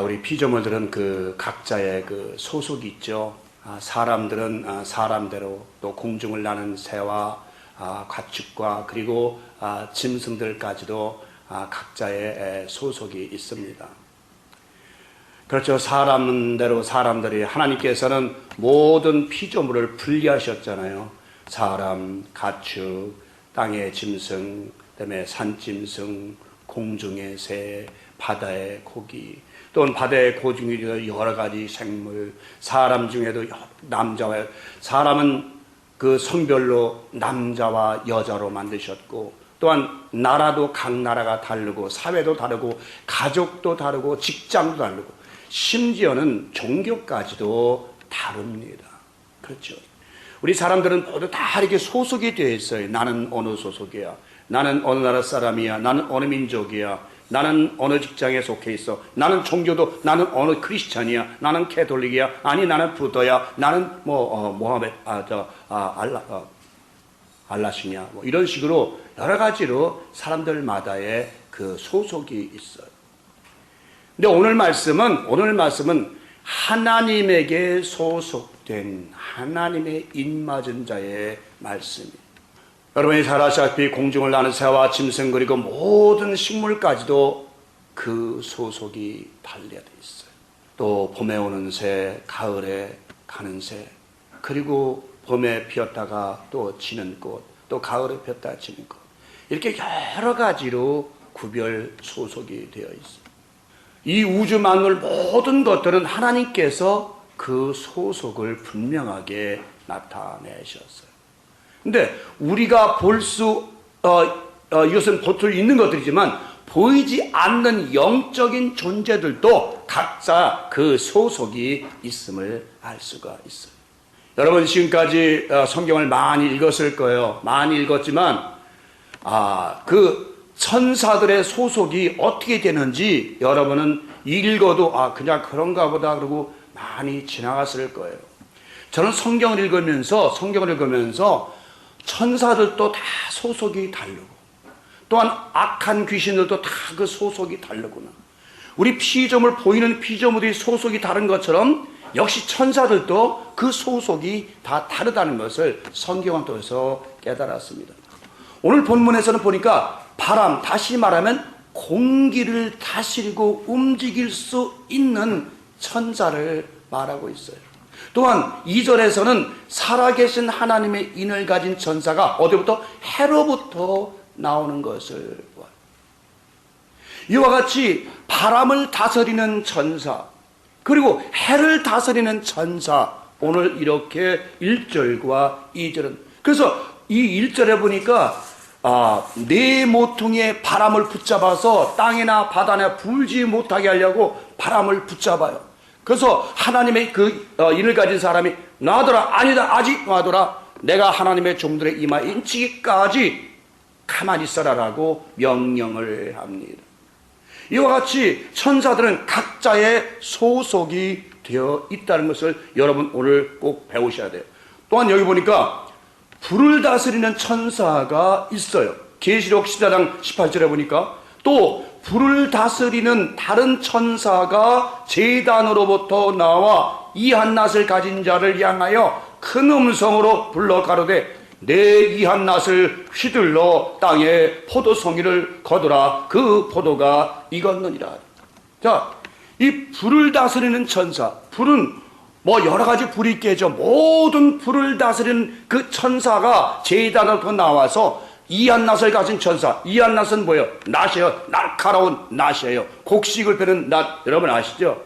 우리 피조물들은 그 각자의 그 소속이 있죠. 사람들은 사람대로, 또 공중을 나는 새와 가축과 그리고 짐승들까지도 각자의 소속이 있습니다. 그렇죠. 사람대로 사람들이, 하나님께서는 모든 피조물을 분리하셨잖아요. 사람, 가축, 땅의 짐승, 그다음에 산짐승, 공중의 새, 바다의 고기, 또는 바다의 고중에 여러 가지 생물, 사람 중에도 남자와, 사람은 그 성별로 남자와 여자로 만드셨고, 또한 나라도 각 나라가 다르고, 사회도 다르고, 가족도 다르고, 직장도 다르고, 심지어는 종교까지도 다릅니다. 그렇죠. 우리 사람들은 모두 다 이렇게 소속이 되어 있어요. 나는 어느 소속이야, 나는 어느 나라 사람이야, 나는 어느 민족이야, 나는 어느 직장에 속해 있어, 나는 종교도 나는 어느 크리스찬이야, 나는 캐톨릭이야, 아니 나는 부더야, 나는 모하메 알라시냐, 이런 식으로 여러 가지로 사람들마다의 그 소속이 있어요. 근데 오늘 말씀은 하나님에게 소속된 하나님의 입맞은 자의 말씀이에요. 여러분이 잘 아시다시피 공중을 나는 새와 짐승 그리고 모든 식물까지도 그 소속이 달려져 있어요. 또 봄에 오는 새, 가을에 가는 새, 그리고 봄에 피었다가 또 지는 꽃, 또 가을에 피었다가 지는 꽃, 이렇게 여러 가지로 구별 소속이 되어 있어요. 이 우주 만물 모든 것들은 하나님께서 그 소속을 분명하게 나타내셨어요. 근데 우리가 볼 수, 이것은 겉으로 있는 것들이지만 보이지 않는 영적인 존재들도 각자 그 소속이 있음을 알 수가 있어요. 여러분 지금까지 성경을 많이 읽었을 거예요. 많이 읽었지만 그 천사들의 소속이 어떻게 되는지 여러분은 읽어도 그냥 그런가 보다 그러고 많이 지나갔을 거예요. 저는 성경을 읽으면서 천사들도 다 소속이 다르고, 또한 악한 귀신들도 다 그 소속이 다르구나. 우리 피조물, 보이는 피조물이 소속이 다른 것처럼 역시 천사들도 그 소속이 다 다르다는 것을 성경을 통해서 깨달았습니다. 오늘 본문에서는 보니까 바람, 다시 말하면 공기를 다스리고 움직일 수 있는 천사를 말하고 있어요. 또한 2절에서는 살아계신 하나님의 인을 가진 천사가 어디부터? 해로부터 나오는 것을 봐요. 이와 같이 바람을 다스리는 천사, 그리고 해를 다스리는 천사, 오늘 이렇게 1절과 2절은, 그래서 이 1절에 보니까 네 모퉁이의 바람을 붙잡아서 땅이나 바다나 불지 못하게 하려고 바람을 붙잡아요. 그래서 하나님의 그 인을 가진 사람이 놔둬라, 아니다, 아직 놔둬라, 내가 하나님의 종들의 이마에 인치기까지 가만히 있어라라고 명령을 합니다. 이와 같이 천사들은 각자의 소속이 되어 있다는 것을 여러분 오늘 꼭 배우셔야 돼요. 또한 여기 보니까 불을 다스리는 천사가 있어요. 계시록 14장 18절에 보니까 또 불을 다스리는 다른 천사가 제단으로부터 나와 이 한낫을 가진 자를 향하여 큰 음성으로 불러 가로되 내 이 한낫을 휘둘러 땅에 포도송이를 거두라, 그 포도가 익었느니라. 자, 이 불을 다스리는 천사, 불은 여러 가지 불이 있겠죠. 모든 불을 다스리는 그 천사가 제단으로부터 나와서 이 한낫을 가진 천사, 이 한낫은 뭐예요? 낫이에요. 날카로운 낫이에요. 곡식을 베는 낫, 여러분 아시죠?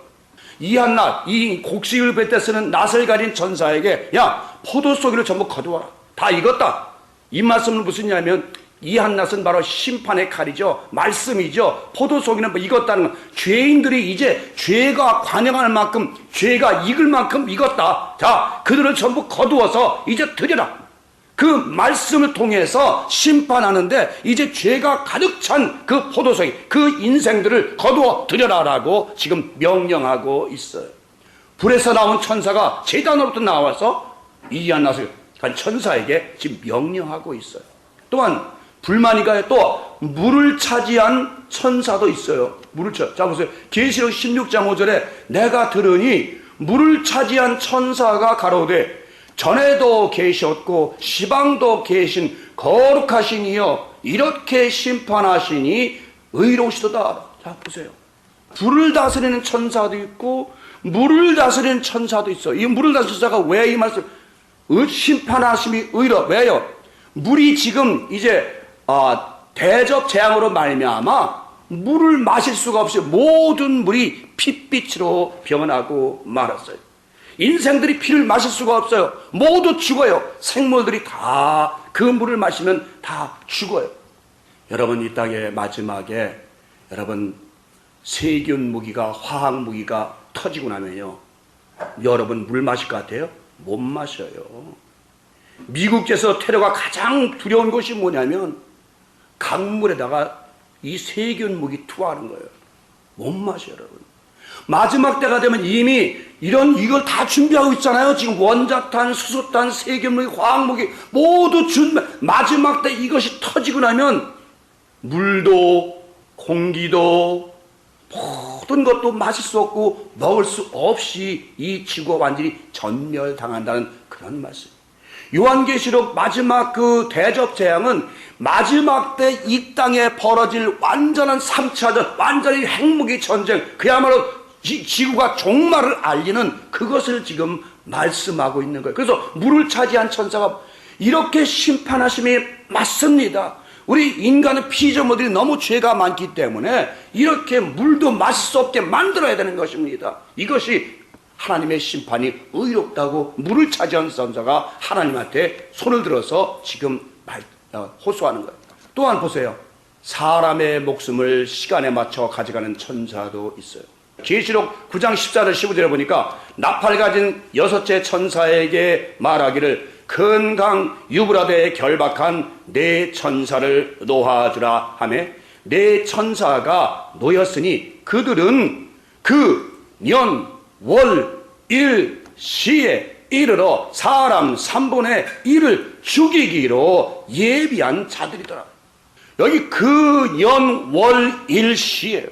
이 한낫, 이 곡식을 벨 때 쓰는 낫을 가진 천사에게 야, 포도송이를 전부 거두어라, 다 익었다. 이 말씀은 무슨냐면 이 한낫은 바로 심판의 칼이죠. 말씀이죠. 포도송이는 익었다는 건 죄인들이 이제 죄가 관영할 만큼, 죄가 익을 만큼 익었다. 자, 그들을 전부 거두어서 이제 드려라. 그 말씀을 통해서 심판하는데 이제 죄가 가득 찬 그 포도송이, 그 인생들을 거두어 드려라라고 지금 명령하고 있어요. 불에서 나온 천사가 제단으로부터 나와서 이 한낫을 간 천사에게 지금 명령하고 있어요. 또한 불만이가 또 물을 차지한 천사도 있어요. 자, 보세요. 계시록 16장 5절에 내가 들으니 물을 차지한 천사가 가로되 전에도 계셨고 시방도 계신 거룩하신 이여 이렇게 심판하시니 의로우시도다. 자, 보세요. 불을 다스리는 천사도 있고 물을 다스리는 천사도 있어. 이 물을 다스리는 천사가 왜 이 말씀 심판하심이 의로 왜요? 물이 지금 이제 대접 재앙으로 말미암아 물을 마실 수가 없이 모든 물이 핏빛으로 변하고 말았어요. 인생들이 피를 마실 수가 없어요. 모두 죽어요. 생물들이 다 그 물을 마시면 다 죽어요. 여러분, 이 땅의 마지막에 여러분 세균 무기가 화학 무기가 터지고 나면요, 여러분 물 마실 것 같아요? 못 마셔요. 미국에서 테러가 가장 두려운 것이 뭐냐면 강물에다가 이 세균 무기 투하하는 거예요. 못 마셔요, 여러분. 마지막 때가 되면 이미 이걸 다 준비하고 있잖아요. 지금 원자탄, 수소탄, 세균 무기, 화학 무기 모두 마지막 때 이것이 터지고 나면 물도 공기도 모든 것도 마실 수 없고 먹을 수 없이 이 지구가 완전히 전멸당한다는 그런 말씀. 요한계시록 마지막 그 대접 재앙은 마지막 때 이 땅에 벌어질 완전한 3차전, 완전히 핵무기 전쟁, 그야말로 지구가 종말을 알리는 그것을 지금 말씀하고 있는 거예요. 그래서 물을 차지한 천사가 이렇게 심판하심이 맞습니다. 우리 인간은 피조물들이 너무 죄가 많기 때문에 이렇게 물도 마실 수 없게 만들어야 되는 것입니다. 이것이 하나님의 심판이 의롭다고 물을 차지한 천사가 하나님한테 손을 들어서 지금 호소하는 거예요. 또한 보세요. 사람의 목숨을 시간에 맞춰 가져가는 천사도 있어요. 계시록 9장 14절 15절에 보니까 나팔 가진 여섯째 천사에게 말하기를 큰 강 유브라데에 결박한 네 천사를 놓아주라 하며 네 천사가 놓였으니 그들은 그 년, 월, 일, 시에 이르러 사람 3분의 1을 죽이기로 예비한 자들이더라. 여기 그 년, 월, 일, 시예요.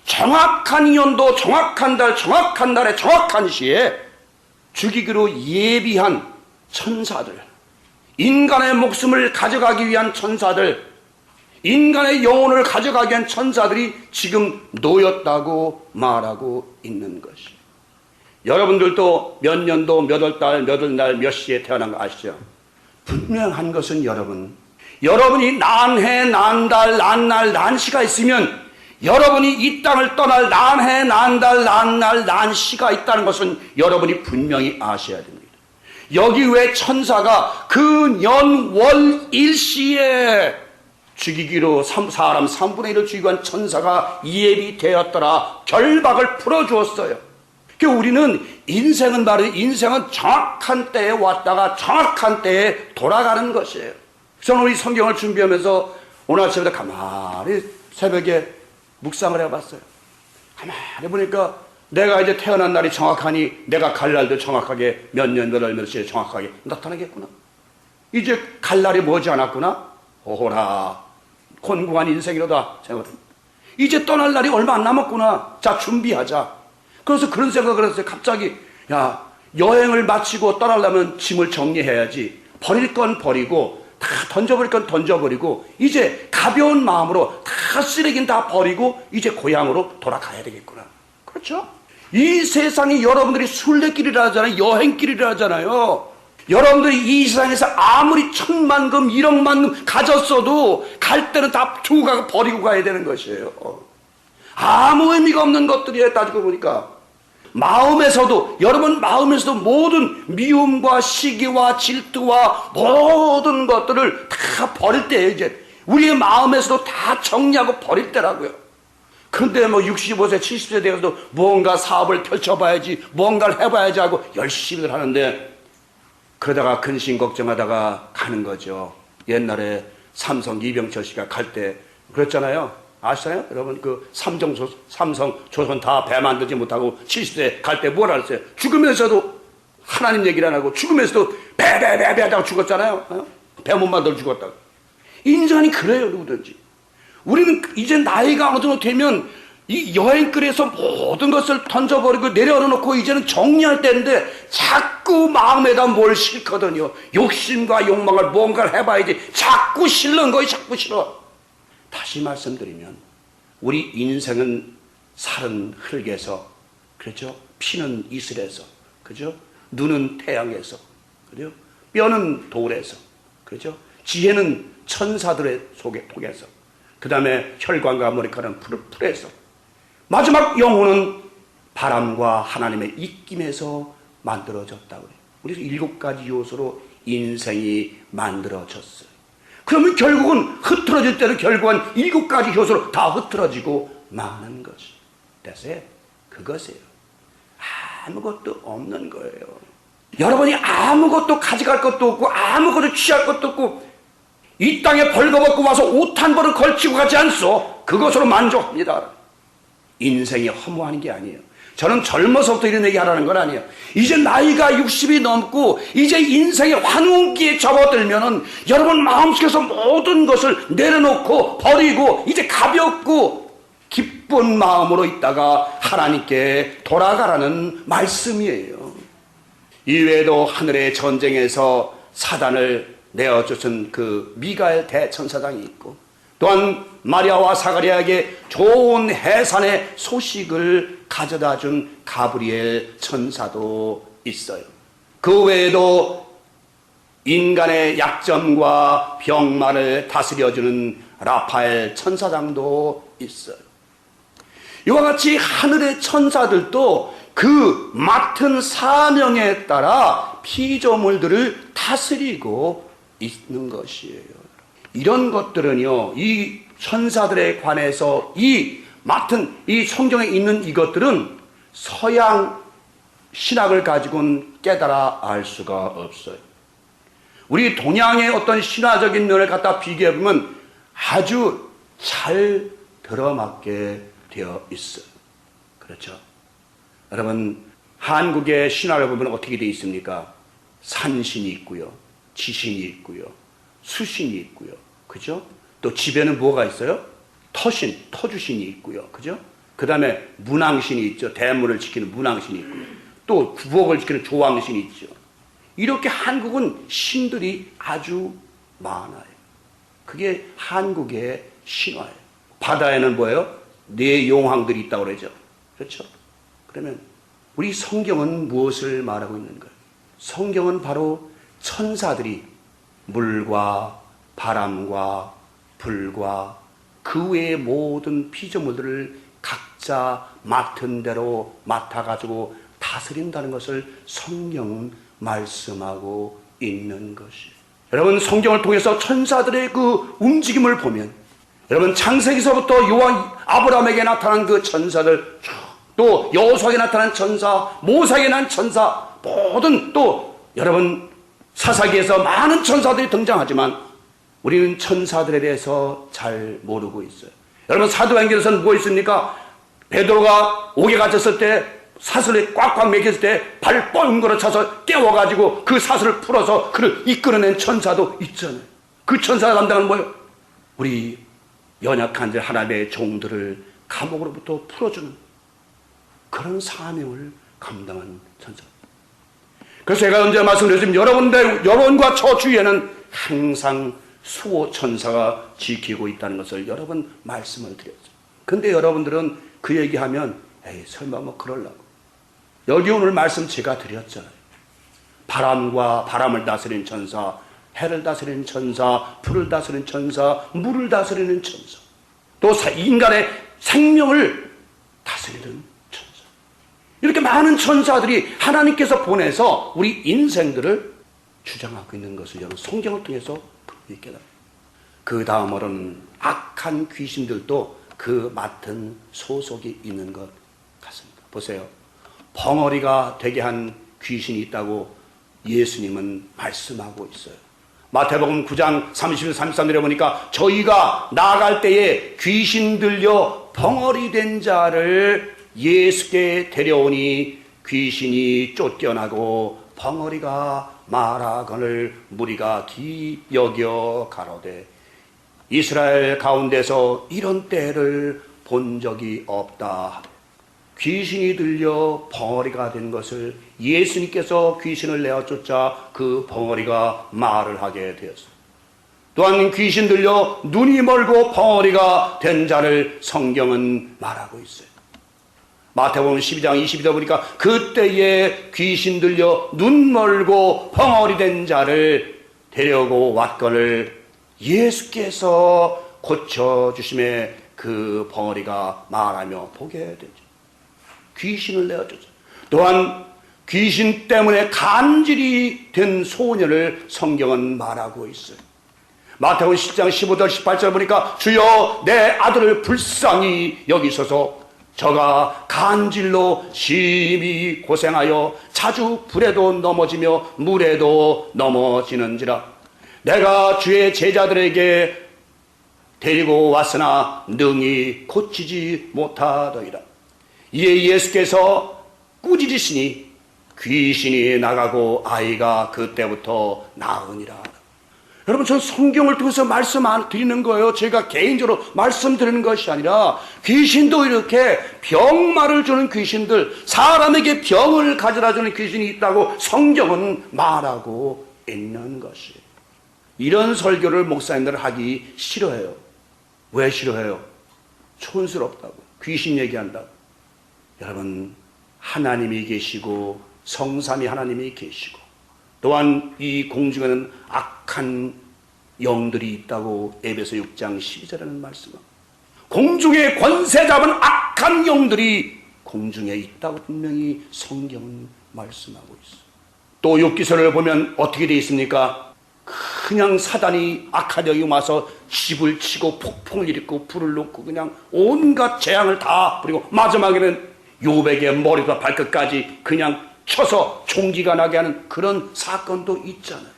정확한 연도, 정확한 달, 정확한 날에 정확한 시에 죽이기로 예비한 천사들, 인간의 목숨을 가져가기 위한 천사들, 인간의 영혼을 가져가기 위한 천사들이 지금 놓였다고 말하고 있는 것이. 여러분들도 몇 년도, 몇 월 달, 몇 월 날, 몇 시에 태어난 거 아시죠? 분명한 것은 여러분이 난해, 난달, 난날, 난시가 있으면 여러분이 이 땅을 떠날 난해, 난달, 난날, 난시가 있다는 것은 여러분이 분명히 아셔야 됩니다. 여기 왜 천사가 그 년, 월, 일시에 죽이기로 사람 3분의 1을 죽이고 한 천사가 예비되었더라. 결박을 풀어주었어요. 그러니까 우리는 인생은 정확한 때에 왔다가 정확한 때에 돌아가는 것이에요. 저는 우리 성경을 준비하면서 오늘 아침부터 가만히 새벽에 묵상을 해봤어요. 가만히 보니까 내가 이제 태어난 날이 정확하니 내가 갈 날도 정확하게 몇 년, 몇 월, 몇 시에 정확하게 나타나겠구나. 이제 갈 날이 머지 않았구나. 오호라, 곤궁한 인생이로다. 이제 떠날 날이 얼마 안 남았구나. 자, 준비하자. 그래서 그런 생각을 했어요. 갑자기, 야, 여행을 마치고 떠나려면 짐을 정리해야지. 버릴 건 버리고, 다 던져버릴 건 던져버리고, 이제 가벼운 마음으로 다 쓰레기는 다 버리고, 이제 고향으로 돌아가야 되겠구나. 그렇죠? 이 세상이 여러분들이 순례길이라 하잖아요. 여행길이라 하잖아요. 여러분들이 이 세상에서 아무리 1,000만금, 1억만금 가졌어도 갈 때는 다 두고 가고 버리고 가야 되는 것이에요. 아무 의미가 없는 것들이에요. 따지고 보니까 여러분 마음에서도 모든 미움과 시기와 질투와 모든 것들을 다 버릴 때예요. 이제 우리의 마음에서도 다 정리하고 버릴 때라고요. 그런데 65세 70세 되어서도 뭔가 사업을 펼쳐봐야지, 뭔가를 해봐야지 하고 열심히 하는데 그러다가 근심 걱정하다가 가는 거죠. 옛날에 삼성 이병철 씨가 갈 때 그랬잖아요. 아시나요? 여러분, 삼성, 조선 다 배 만들지 못하고 70세 갈 때 뭐라 그랬어요? 죽으면서도 하나님 얘기를 안 하고 죽으면서도 배 하다가 죽었잖아요. 배 못 만들어 죽었다고. 인간이 그래요, 누구든지. 우리는 이제 나이가 어느 정도 되면 이 여행거리에서 모든 것을 던져버리고 내려놓고 이제는 정리할 때인데 자꾸 마음에다 뭘 싣거든요. 욕심과 욕망을 뭔가를 해봐야지. 자꾸 싫은 거예요, 자꾸 싫어. 다시 말씀드리면 우리 인생은 살은 흙에서, 그렇죠? 피는 이슬에서, 그죠? 눈은 태양에서, 그죠? 뼈는 돌에서, 그죠? 지혜는 천사들의 속에서, 그 다음에 혈관과 머리카락은 풀에서, 마지막 영혼은 바람과 하나님의 입김에서 만들어졌다고 해요. 우리 7가지 요소로 인생이 만들어졌어요. 그러면 결국은 흐트러질 때는 결국은 7가지 요소로 다 흐트러지고 마는 것이. 그래서 그것이에요. 아무것도 없는 거예요. 여러분이 아무것도 가져갈 것도 없고 아무것도 취할 것도 없고 이 땅에 벌거벗고 와서 옷 한 벌을 걸치고 가지 않소. 그것으로 만족합니다. 인생이 허무한 게 아니에요. 저는 젊어서부터 이런 얘기 하라는 건 아니에요. 이제 나이가 60이 넘고 이제 인생의 환웅기에 접어들면은 여러분 마음속에서 모든 것을 내려놓고 버리고 이제 가볍고 기쁜 마음으로 있다가 하나님께 돌아가라는 말씀이에요. 이외에도 하늘의 전쟁에서 사단을 내어쫓은 그 미가엘 대천사장이 있고 또한 마리아와 사가랴에게 좋은 해산의 소식을 가져다 준 가브리엘 천사도 있어요. 그 외에도 인간의 약점과 병마를 다스려주는 라파엘 천사장도 있어요. 이와 같이 하늘의 천사들도 그 맡은 사명에 따라 피조물들을 다스리고 있는 것이에요. 이런 것들은요, 이 천사들에 관해서 이 맡은 이 성경에 있는 이것들은 서양 신학을 가지고는 깨달아 알 수가 없어요. 우리 동양의 어떤 신화적인 면을 갖다 비교해보면 아주 잘 들어맞게 되어 있어요. 그렇죠? 여러분, 한국의 신화를 보면 어떻게 되어 있습니까? 산신이 있고요, 지신이 있고요, 수신이 있고요, 그죠? 또 집에는 뭐가 있어요? 터신, 터주신이 있고요, 그죠? 그 다음에 문왕신이 있죠. 대문을 지키는 문왕신이 있고요. 또 부엌을 지키는 조왕신이 있죠. 이렇게 한국은 신들이 아주 많아요. 그게 한국의 신화예요. 바다에는 뭐예요? 네 용왕들이 있다고 그러죠. 그렇죠? 그러면 우리 성경은 무엇을 말하고 있는 거예요? 성경은 바로 천사들이 물과 바람과 불과 그 외의 모든 피조물들을 각자 맡은 대로 맡아가지고 다스린다는 것을 성경은 말씀하고 있는 것이에요. 여러분, 성경을 통해서 천사들의 그 움직임을 보면 여러분, 창세기서부터 아브라함에게 나타난 그 천사들, 또 여호수아에게 나타난 천사, 모세에게 난 천사, 모든 또 여러분 사사기에서 많은 천사들이 등장하지만 우리는 천사들에 대해서 잘 모르고 있어요. 여러분, 사도행전에서는 뭐 있습니까? 베드로가 옥에 갇혔을 때 사슬에 꽉꽉 매겼을 때 발 뻥거려 차서 깨워가지고 그 사슬을 풀어서 그를 이끌어낸 천사도 있잖아요. 그 천사가 담당하는 뭐예요? 우리 연약한 하나님의 종들을 감옥으로부터 풀어주는 그런 사명을 감당한 천사. 그래서 제가 언제 말씀드렸지만 여러분과 저 주위에는 항상 수호 천사가 지키고 있다는 것을 여러분 말씀을 드렸죠. 근데 여러분들은 그 얘기하면 에이 설마 뭐 그럴라고. 여기 오늘 말씀 제가 드렸잖아요. 바람을 다스리는 천사, 해를 다스리는 천사, 불을 다스리는 천사, 물을 다스리는 천사, 또 인간의 생명을 다스리는 천사. 이렇게 많은 천사들이 하나님께서 보내서 우리 인생들을 주장하고 있는 것을 여러분 성경을 통해서 깨달아요. 그 다음으로는 악한 귀신들도 그 맡은 소속이 있는 것 같습니다. 보세요. 벙어리가 되게 한 귀신이 있다고 예수님은 말씀하고 있어요. 마태복음 9장 31, 33절에 보니까 저희가 나아갈 때에 귀신 들려 벙어리 된 자를 예수께 데려오니 귀신이 쫓겨나고 벙어리가 말하거늘 무리가 기여겨 가로되 이스라엘 가운데서 이런 때를 본 적이 없다. 귀신이 들려 벙어리가 된 것을 예수님께서 귀신을 내어 쫓아 그 벙어리가 말을 하게 되었습니다. 또한 귀신 들려 눈이 멀고 벙어리가 된 자를 성경은 말하고 있어요. 마태복음 12장 22절 보니까 그때에 귀신 들려 눈 멀고 벙어리 된 자를 데려고 왔거늘 예수께서 고쳐주심에 그 벙어리가 말하며 보게 되죠. 귀신을 내어줬죠. 또한 귀신 때문에 간질이 된 소년을 성경은 말하고 있어요. 마태복음 10장 15절 18절 보니까 주여 내 아들을 불쌍히 여기소서. 저가 간질로 심히 고생하여 자주 불에도 넘어지며 물에도 넘어지는지라. 내가 주의 제자들에게 데리고 왔으나 능히 고치지 못하더이다. 이에 예수께서 꾸짖으시니 귀신이 나가고 아이가 그때부터 나으니라. 여러분, 저 성경을 통해서 말씀 드리는 거예요. 제가 개인적으로 말씀드리는 것이 아니라 귀신도 이렇게 병마를 주는 귀신들, 사람에게 병을 가져다 주는 귀신이 있다고 성경은 말하고 있는 것이에요. 이런 설교를 목사님들 하기 싫어해요. 왜 싫어해요? 촌스럽다고, 귀신 얘기한다고. 여러분, 하나님이 계시고 성삼위 하나님이 계시고 또한 이 공중에는 악한 영들이 있다고 에베소 6장 12절에는 말씀합니다. 공중에 권세 잡은 악한 영들이 공중에 있다고 분명히 성경은 말씀하고 있어요. 또 욥기서를 보면 어떻게 되어 있습니까? 그냥 사단이 악한 영이 와서 집을 치고 폭풍을 일으키고 불을 놓고 그냥 온갖 재앙을 다 부리고 마지막에는 욥에게 머리부터 발끝까지 그냥 쳐서 총기가 나게 하는 그런 사건도 있잖아요.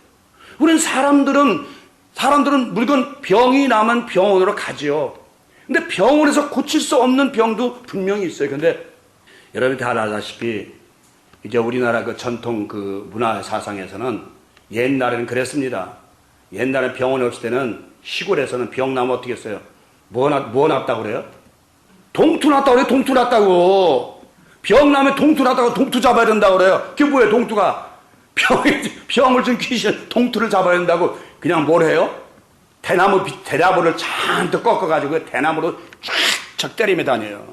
우리는 사람들은 물건 병이 나면 병원으로 가지요. 근데 병원에서 고칠 수 없는 병도 분명히 있어요. 근데 여러분이 다 아다시피 이제 우리나라 그 전통 그 문화 사상에서는 옛날에는 그랬습니다. 옛날에 병원이 없을 때는 시골에서는 병 나면 어떻게 했어요? 뭐 났다고 그래요? 동투 났다고 그래요. 동투 났다고. 병 나면 동투 났다고 동투 잡아야 된다고 그래요. 그게 뭐예요? 동투가. 병을 준 귀신 동투를 잡아야 된다고 그냥 뭘 해요? 대나무를 잔뜩 꺾어가지고 대나무로 쫙 때리며 다녀요.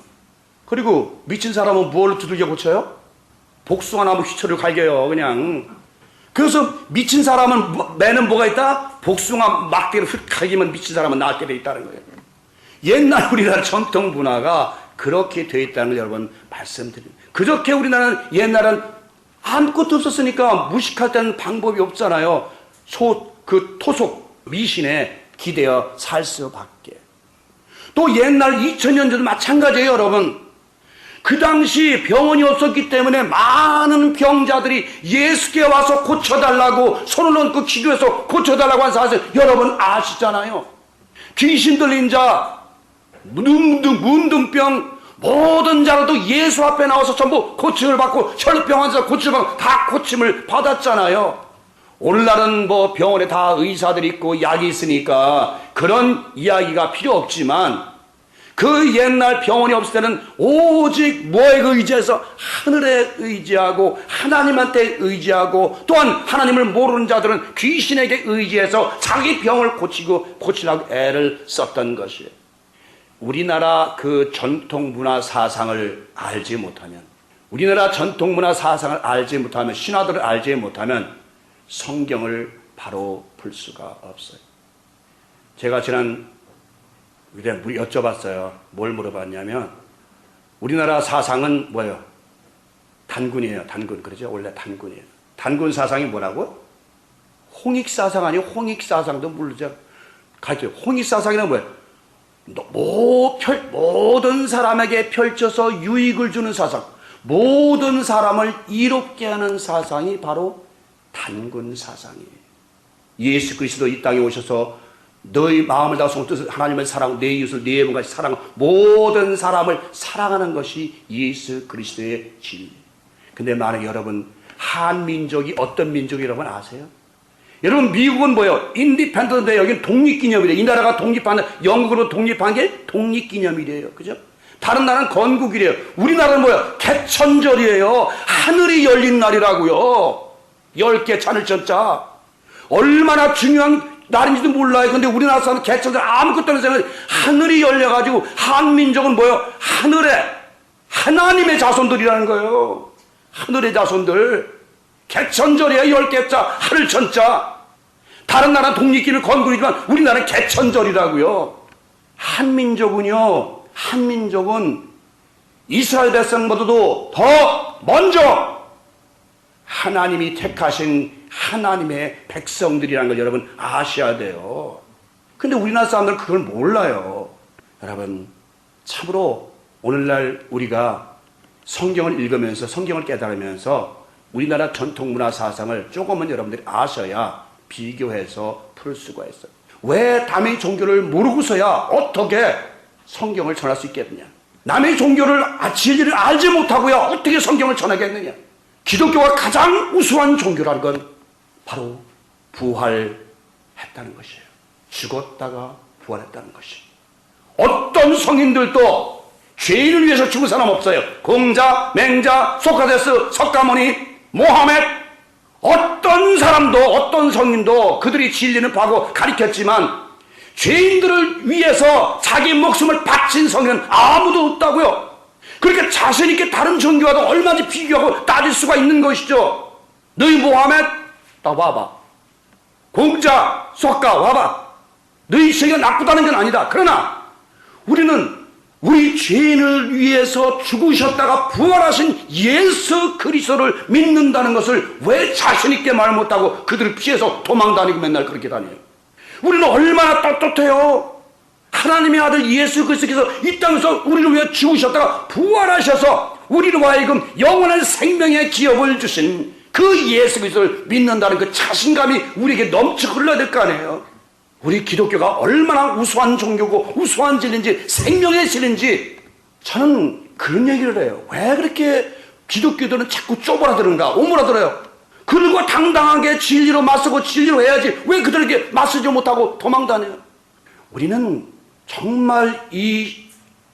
그리고 미친 사람은 무엇을 두들겨 고쳐요? 복숭아 나무 휘초를 갈겨요. 그냥. 그래서 미친 사람은 매는 뭐가 있다? 복숭아 막대기를 휙 갈기면 미친 사람은 낫게 돼 있다는 거예요. 옛날 우리나라 전통 문화가 그렇게 돼 있다는 걸 여러분 말씀드립니다. 그렇게 우리나라는 옛날엔 아무것도 없었으니까 무식할 때는 방법이 없잖아요. 토속 미신에 기대어 살 수밖에. 또 옛날 2000년 전도 마찬가지예요, 여러분. 그 당시 병원이 없었기 때문에 많은 병자들이 예수께 와서 고쳐달라고 손을 얹고 기도해서 고쳐달라고 한 사실 여러분 아시잖아요. 귀신 들린 자, 문둥병 모든 자라도 예수 앞에 나와서 전부 고침을 받고 혈병 환자 고침을 받고 다 고침을 받았잖아요. 오늘날은 뭐 병원에 다 의사들이 있고 약이 있으니까 그런 이야기가 필요 없지만 그 옛날 병원이 없을 때는 오직 뭐에 의지해서 하늘에 의지하고 하나님한테 의지하고 또한 하나님을 모르는 자들은 귀신에게 의지해서 자기 병을 고치려고 애를 썼던 것이에요. 우리나라 그 전통 문화 사상을 알지 못하면, 우리나라 전통 문화 사상을 알지 못하면, 신화들을 알지 못하면 성경을 바로 풀 수가 없어요. 제가 지난 여쭤봤어요. 뭘 물어봤냐면 우리나라 사상은 뭐예요? 단군이에요. 단군. 그러죠? 원래 단군이에요. 단군 사상이 뭐라고? 홍익사상 아니에요? 홍익사상도 모르죠? 가르쳐요. 홍익사상이란 뭐예요? 모든 사람에게 펼쳐서 유익을 주는 사상, 모든 사람을 이롭게 하는 사상이 바로 단군 사상이에요. 예수 그리스도 이 땅에 오셔서 너희 마음을 다하고 손을 뜻을 하나님을 사랑하고 내 이웃을 내 몸같이 사랑하고 모든 사람을 사랑하는 것이 예수 그리스도의 진리. 근데 만약 여러분 한민족이 어떤 민족이라고 아세요? 여러분 미국은 뭐예요? 인디펜던트인데 여기는 독립기념일이에요. 이 나라가 독립한, 영국으로 독립한 게 독립기념일이에요. 그죠? 다른 나라는 건국이래요. 우리나라는 뭐예요? 개천절이에요. 하늘이 열린 날이라고요. 10개 찬을 쳤자. 얼마나 중요한 날인지도 몰라요. 근데 우리나라 사람은 개천절 아무것도 안 생각해. 하늘이 열려가지고 한민족은 뭐예요? 하늘에 하나님의 자손들이라는 거예요. 하늘의 자손들. 개천절이에요. 10개자 하늘 천자. 다른 나라는 독립기는 건국이지만 우리나라는 개천절이라고요. 한민족은 이스라엘 백성보다도 더 먼저 하나님이 택하신 하나님의 백성들이라는 걸 여러분 아셔야 돼요. 근데 우리나라 사람들은 그걸 몰라요. 여러분, 참으로 오늘날 우리가 성경을 읽으면서 성경을 깨달으면서 우리나라 전통문화 사상을 조금은 여러분들이 아셔야 비교해서 풀 수가 있어요. 왜 남의 종교를 모르고서야 어떻게 성경을 전할 수 있겠느냐? 남의 종교를 진리를 알지 못하고야 어떻게 성경을 전하겠느냐? 기독교가 가장 우수한 종교라는 건 바로 부활했다는 것이에요. 죽었다가 부활했다는 것이에요. 어떤 성인들도 죄인을 위해서 죽은 사람 없어요. 공자, 맹자, 소크라테스, 석가모니, 모하멧, 어떤 사람도 어떤 성인도 그들이 진리는 바고 가르쳤지만 죄인들을 위해서 자기 목숨을 바친 성인은 아무도 없다고요. 그렇게 자신 있게 다른 종교와도 얼마든지 비교하고 따질 수가 있는 것이죠. 너희 모하멧, 나 와봐. 공자, 석가 와봐. 너희 세계가 나쁘다는 건 아니다. 그러나 우리는 우리 죄인을 위해서 죽으셨다가 부활하신 예수 그리스도를 믿는다는 것을 왜 자신 있게 말 못하고 그들을 피해서 도망다니고 맨날 그렇게 다녀요. 우리는 얼마나 떳떳해요. 하나님의 아들 예수 그리스도께서 이 땅에서 우리를 위해 죽으셨다가 부활하셔서 우리로 하여금 영원한 생명의 기업을 주신 그 예수 그리스도를 믿는다는 그 자신감이 우리에게 넘쳐 흘러야 될 거 아니에요. 우리 기독교가 얼마나 우수한 종교고 우수한 진리인지 생명의 진리인지 저는 그런 얘기를 해요. 왜 그렇게 기독교들은 자꾸 쪼그라드는가 오므라들어요. 그리고 당당하게 진리로 맞서고 진리로 해야지 왜 그들에게 맞서지 못하고 도망다녀요. 우리는 정말 이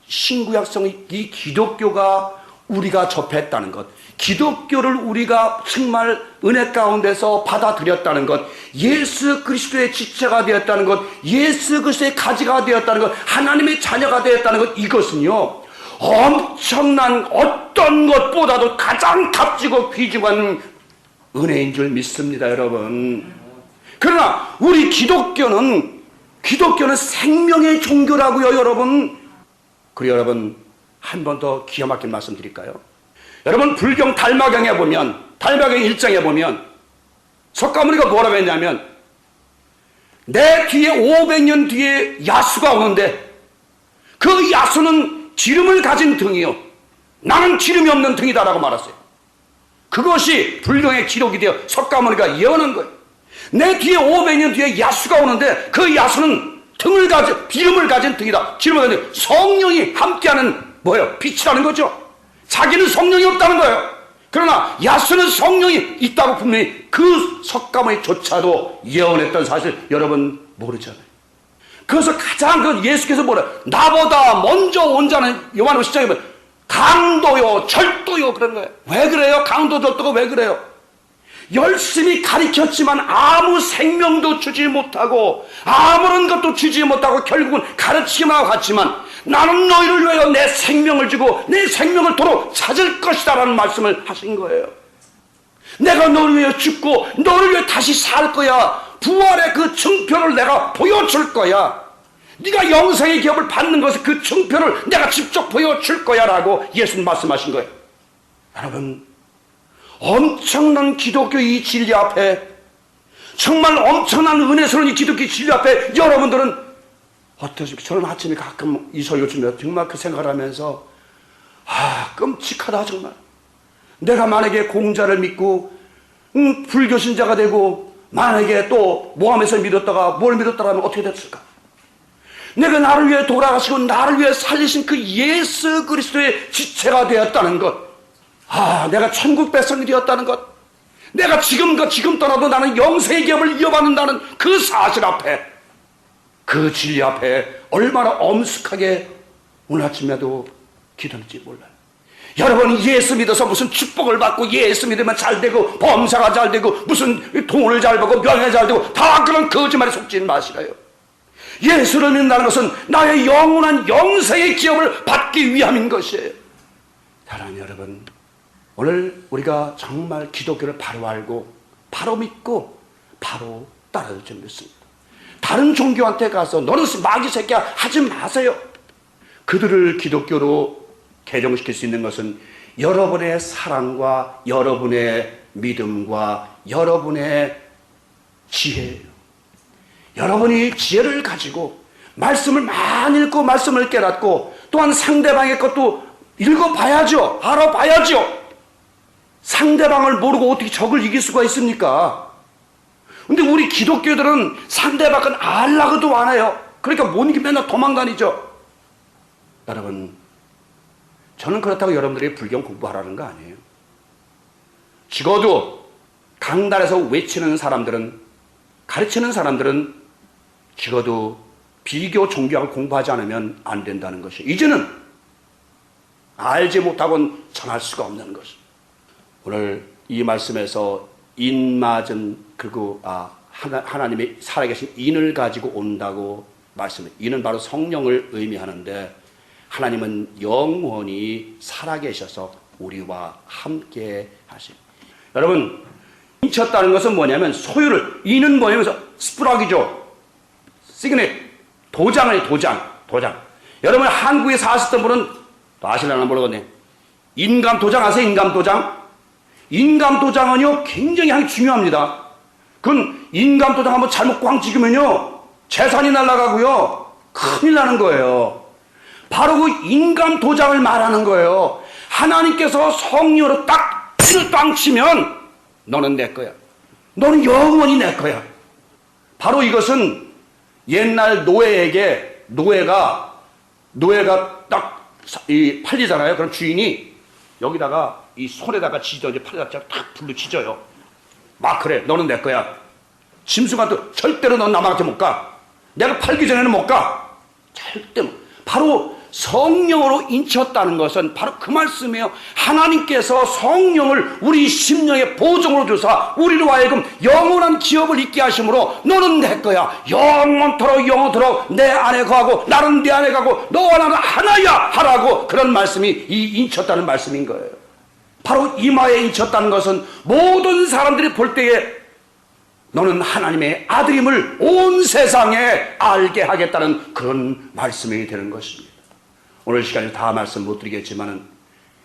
신구약성의 이 기독교가 우리가 접했다는 것, 기독교를 우리가 정말 은혜 가운데서 받아들였다는 것, 예수 그리스도의 지체가 되었다는 것, 예수 그리스도의 가지가 되었다는 것, 하나님의 자녀가 되었다는 것, 이것은요 엄청난 어떤 것보다도 가장 값지고 귀중한 은혜인 줄 믿습니다, 여러분. 그러나 우리 기독교는 생명의 종교라고요, 여러분. 그리고 여러분 한 번 더 기가 막힌 말씀 드릴까요? 여러분 불경 달마경에 보면 달마경 1장에 보면 석가모니가 뭐라고 했냐면 내 뒤에 500년 뒤에 야수가 오는데 그 야수는 기름을 가진 등이요 나는 기름이 없는 등이다라고 말했어요. 그것이 불경의 기록이 되어 석가모니가 예언한 거예요. 내 뒤에 500년 뒤에 야수가 오는데 그 야수는 기름을 가진 등이다. 기름을 가진 성령이 함께하는 뭐예요? 빛이라는 거죠. 자기는 성령이 없다는 거예요. 그러나 야수는 성령이 있다고 분명히 그 석가모니조차도 예언했던 사실 여러분 모르잖아요. 그래서 가장 그 예수께서 뭐래? 나보다 먼저 온 자는 요한복음 10장에 보면 강도요 절도요 그런 거예요. 왜 그래요? 강도 절도가 왜 그래요? 열심히 가르쳤지만 아무 생명도 주지 못하고 아무런 것도 주지 못하고 결국은 가르치기만 하고 갔지만 나는 너희를 위하여 내 생명을 주고 내 생명을 도로 찾을 것이다 라는 말씀을 하신 거예요. 내가 너를 위해 죽고 너를 위해 다시 살 거야. 부활의 그 증표를 내가 보여줄 거야. 네가 영생의 기업을 받는 것을 그 증표를 내가 직접 보여줄 거야 라고 예수님 말씀하신 거예요. 여러분 엄청난 기독교 이 진리 앞에 정말 엄청난 은혜스러운 이 기독교 진리 앞에 여러분들은 어떠십니까? 저는 아침에 가끔 이 설교 주면 정말 그 생각을 하면서 끔찍하다 정말. 내가 만약에 공자를 믿고 불교 신자가 되고 만약에 또 모함에서 믿었다가 뭘 믿었다라면 어떻게 됐을까? 내가 나를 위해 돌아가시고 나를 위해 살리신 그 예수 그리스도의 지체가 되었다는 것, 내가 천국 백성이 되었다는 것, 내가 지금 떠나도 나는 영생의 기업을 이어받는다는 그 사실 앞에, 그 진리 앞에 얼마나 엄숙하게 오늘 아침에도 기도할지 몰라요. 여러분, 예수 믿어서 무슨 축복을 받고 예수 믿으면 잘 되고 범사가 잘 되고 무슨 돈을 잘 벌고 명예 잘 되고 다 그런 거짓말에 속지는 마시라요. 예수를 믿는다는 것은 나의 영원한 영생의 기업을 받기 위함인 것이에요. 사랑하는 여러분, 오늘 우리가 정말 기독교를 바로 알고 바로 믿고 바로 따라줄 줄 믿습니다. 다른 종교한테 가서 너는 마귀 새끼야 하지 마세요. 그들을 기독교로 개종시킬 수 있는 것은 여러분의 사랑과 여러분의 믿음과 여러분의 지혜예요. 여러분이 지혜를 가지고 말씀을 많이 읽고 말씀을 깨닫고 또한 상대방의 것도 읽어봐야죠. 알아봐야죠. 상대방을 모르고 어떻게 적을 이길 수가 있습니까? 근데 우리 기독교들은 상대방은 알라고도 안 해요. 그러니까 못 이기면 맨날 도망다니죠. 여러분, 저는 그렇다고 여러분들이 불경 공부하라는 거 아니에요. 적어도 강단에서 외치는 사람들은, 가르치는 사람들은 적어도 비교 종교학을 공부하지 않으면 안 된다는 것이에요. 이제는 알지 못하고는 전할 수가 없는 것이에요. 오늘 이 말씀에서 인맞은, 그리고 하나님의 살아계신 인을 가지고 온다고 말씀해요. 인은 바로 성령을 의미하는데 하나님은 영원히 살아계셔서 우리와 함께 하십니다. 여러분, 인쳤다는 것은 뭐냐면 소유를, 인은 뭐냐면 스프락이죠. 시그넷, 도장을 도장. 여러분 한국에 사셨던 분은 아시려나 모르겠네. 인감 도장 아세요? 인감 도장? 인감 도장은요 굉장히 중요합니다. 그건 인감 도장 한번 잘못 꽝 찍으면요 재산이 날아가고요 큰일 나는 거예요. 바로 그 인감 도장을 말하는 거예요. 하나님께서 성령으로 딱 피를 빵 치면 너는 내 거야. 너는 영원히 내 거야. 바로 이것은 옛날 노예에게 노예가 딱 팔리잖아요. 그럼 주인이 여기다가 이 손에다가 지져, 이제 팔에다가 탁 불로 지져요. 막 그래, 너는 내 거야. 짐승아 또 절대로 넌 남한테 못 가. 내가 팔기 전에는 못 가. 절대 못. 바로 성령으로 인쳤다는 것은 바로 그 말씀이에요. 하나님께서 성령을 우리 심령의 보증으로 주사 우리로 하여금 영원한 기업을 있게 하심으로 너는 내 거야. 영원토록 내 안에 거하고 나는 네 안에 가고 너와 나는 하나야 하라고, 그런 말씀이 이 인쳤다는 말씀인 거예요. 바로 이마에 인쳤다는 것은 모든 사람들이 볼 때에 너는 하나님의 아들임을 온 세상에 알게 하겠다는 그런 말씀이 되는 것입니다. 오늘 시간에 다 말씀 못 드리겠지만은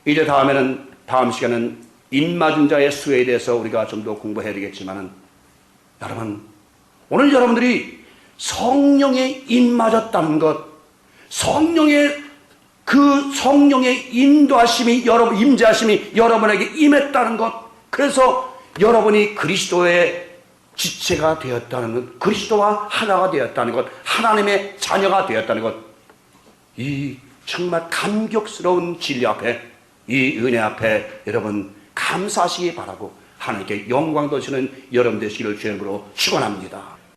이제 다음 시간은 인맞은 자의 수에 대해서 우리가 좀 더 공부해야 되겠지만은, 여러분 오늘 여러분들이 성령에 인맞았다는 것, 성령의 인도하심이 임재하심이 여러분에게 임했다는 것, 그래서 여러분이 그리스도의 지체가 되었다는 것, 그리스도와 하나가 되었다는 것, 하나님의 자녀가 되었다는 것, 이 정말 감격스러운 진리 앞에, 이 은혜 앞에 여러분 감사하시기 바라고 하나님께 영광 돌리시는 여러분 되시기를 주님으로 축원합니다.